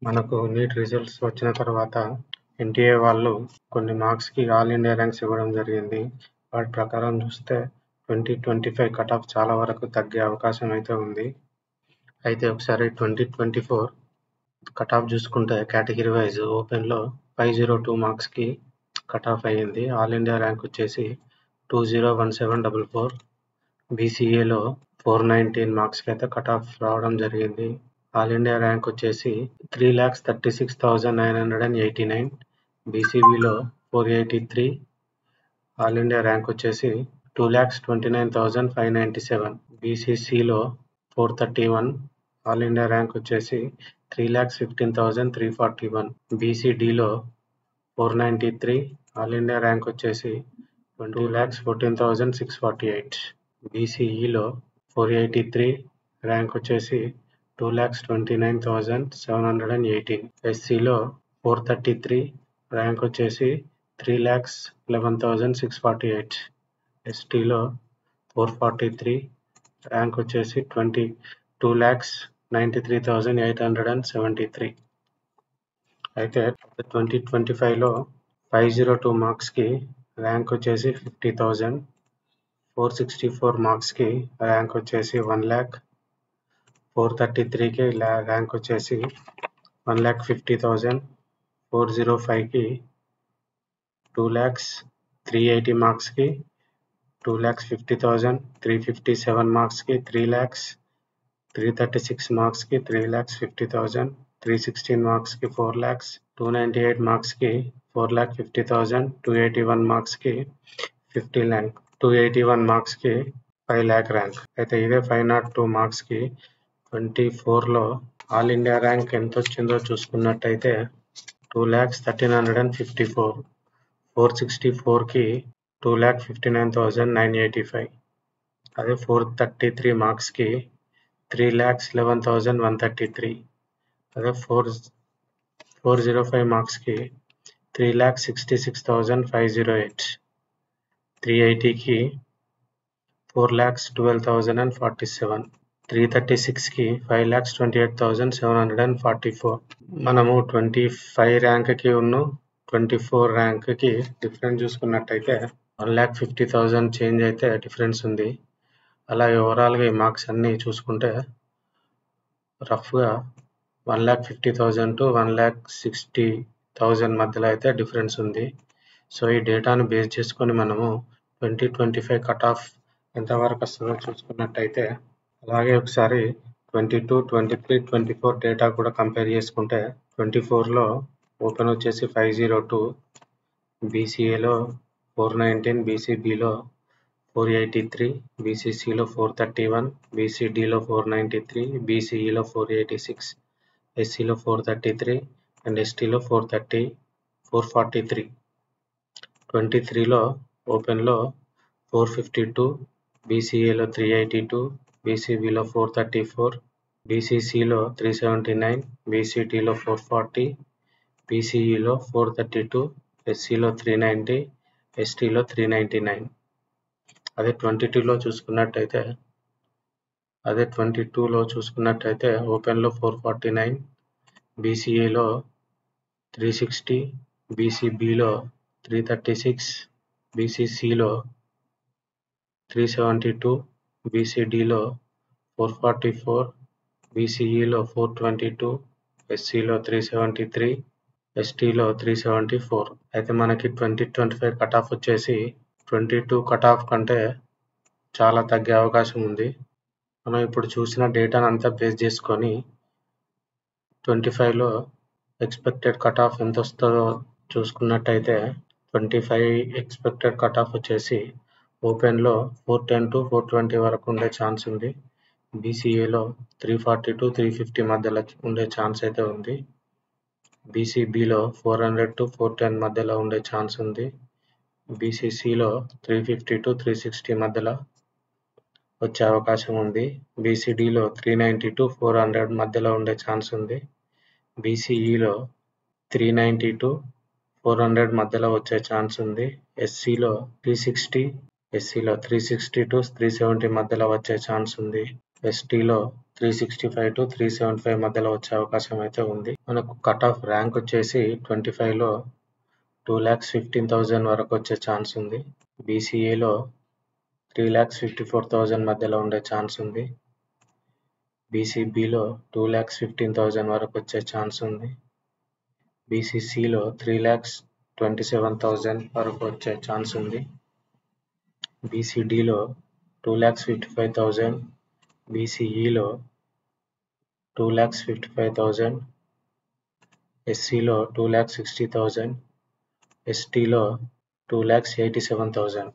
మనకు NEET results వచ్చిన తర్వాత ఎన్టీఏ వాళ్ళు కొన్ని మార్క్స్‌కి ఆల్ ఇండియా ర్యాంక్స్ ఇవ్వడం జరిగింది. వాటి ప్రకారం చూస్తే 2025 కట్ ఆఫ్ చాలా వరకు తగ్గే అవకాశం అయితే ఉంది. అయితే ఒకసారి 2024 కట్ ఆఫ్ చూసుకుంటే కేటగిరీ వైజ్ ఓపెన్‌లో 502 మార్క్స్‌కి కట్ ఆఫ్ అయ్యింది. ఆల్ ఇండియా ర్యాంక్ వచ్చేసి 201744. బీసీఏలో 419 మార్క్స్‌కి అయితే కట్ ఆఫ్ రావడం జరిగింది. ఆల్ ఇండియా ర్యాంక్ వచ్చేసి 3,36,989. బీసీబీలో 483. ఆల్ ఇండియా ర్యాంక్ వచ్చేసి 2,29,597. బీసీసీలో 431. ఆల్ ఇండియా ర్యాంక్ వచ్చేసి 3,15,341. బీసీడీలో 493. ఆల్ ఇండియా ర్యాంక్ వచ్చేసి 2,14,648. బీసీఈలో 483. ర్యాంక్ వచ్చేసి 2,29,718. ఎస్సీలో 433. ర్యాంక్ వచ్చేసి 3,11,648. ఎస్టీలో 443. ర్యాంక్ వచ్చేసి 2,93,873. అయితే 2025లో 502 మార్క్స్‌కి ర్యాంక్ వచ్చేసి 50,000. 464 మార్క్స్‌కి ర్యాంక్ వచ్చేసి 1,00,000. 433కి ర్యాంక్ వచ్చేసి 1,50,000. 405కి 2,00,000. 380 మార్క్స్‌కి 2,50,000. 357 మార్క్స్‌కి 3,00,000. 336 మార్క్స్‌కి 3,50,000. 316 మార్క్స్‌కి 4,00,000. 298 మార్క్స్‌కి 4,50,000. 281 మార్క్స్‌కి 50,00,000. 281 మార్క్స్‌కి 5,00,000 ర్యాంక్. అయితే ఇదే 502 మార్క్స్‌కి 24లో ఆల్ ఇండియా ర్యాంక్ ఎంత వచ్చిందో చూసుకున్నట్టయితే 2,13,154. 464కి 2,59,985. అదే 433 మార్క్స్‌కి 3,11,133. అదే 405 మార్క్స్‌కి 3,66,508. 380కి 4,12,047. 336కి 5,28,744. మనము 25 ర్యాంక్‌కి 24 ర్యాంక్‌కి డిఫరెన్స్ చూసుకున్నట్టయితే 1,50,000 చేంజ్ అయితే డిఫరెన్స్ ఉంది. అలాగే ఓవరాల్‌గా ఈ మార్క్స్ అన్నీ చూసుకుంటే రఫ్‌గా 1,50,000 to 1,60,000 మధ్యలో అయితే డిఫరెన్స్ ఉంది. సో ఈ డేటాను బేస్ చేసుకొని మనము 2025 కట్ ఆఫ్ ఎంతవరకు వస్తుందో చూసుకున్నట్టయితే అలాగే ఒకసారి 22, 23, 24 డేటా కూడా కంపేర్ చేసుకుంటే 24లో ఓపెన్ వచ్చేసి 502, బీసీఏలో 419, బీసీబీలో 483, బీసీసీలో 431, బీసీడీలో 493, బీసీఈలో 486, ఎస్సీలో 433 అండ్ ఎస్టీలో 443. 23లో ఓపెన్లో 452, బీసీఏలో 382, బీసీబీలో 434, బీసీసీలో 379, బీసీడీలో 440, బీసీఈలో 432, ఎస్సీలో 390, ఎస్టీలో 399. అదే 22లో చూసుకున్నట్టయితే ఓపెన్లో 449, బీసీఏలో 360, బీసీబీలో 336, బీసీసీలో 372, బీసీడీలో 444, బీసీఈలో 422, ఎస్సీలో 373, ఎస్టీలో 374. అయితే మనకి 2025 కట్ ఆఫ్ వచ్చేసి 22 కట్ ఆఫ్ కంటే చాలా తగ్గే అవకాశం ఉంది. మనం ఇప్పుడు చూసిన డేటాను అంతా బేస్ చేసుకొని 25లో ఎక్స్పెక్టెడ్ కట్ ఆఫ్ ఎంత వస్తుందో చూసుకున్నట్టయితే 25 ఎక్స్పెక్టెడ్ కట్ ఆఫ్ వచ్చేసి ఓపెన్లో 410 to 420 వరకు ఉండే ఛాన్స్ ఉంది. బీసీఏలో 340 to 350 మధ్యలో ఉండే ఛాన్స్ అయితే ఉంది. బీసీబీలో 400 to 410 మధ్యలో ఉండే ఛాన్స్ ఉంది. బీసీసీలో 350 to 360 మధ్యలో వచ్చే అవకాశం ఉంది. బీసీడీలో 390 to 400 మధ్యలో ఉండే ఛాన్స్ ఉంది. బీసీఈలో 390 to 400 మధ్యలో వచ్చే ఛాన్స్ ఉంది. ఎస్సీలో 360, ఎస్సీలో 360 to 370 మధ్యలో వచ్చే ఛాన్స్ ఉంది. ఎస్టీలో 365 to 375 మధ్యలో వచ్చే అవకాశం అయితే ఉంది. మనకు కట్ ఆఫ్ ర్యాంక్ వచ్చేసి 25లో 2,15,000 వరకు వచ్చే ఛాన్స్ ఉంది. బీసీఏలో 3,54,000 మధ్యలో ఉండే ఛాన్స్ ఉంది. బీసీబీలో 2,15,000 వరకు వచ్చే ఛాన్స్ ఉంది. బీసీసీలో 3,27,000 వరకు వచ్చే ఛాన్స్ ఉంది. బీసీడీలో 2,55,000, బీసీఈలో 2,55,000, ఎస్సీలో 2,60,000, ఎస్టీలో 2,87,000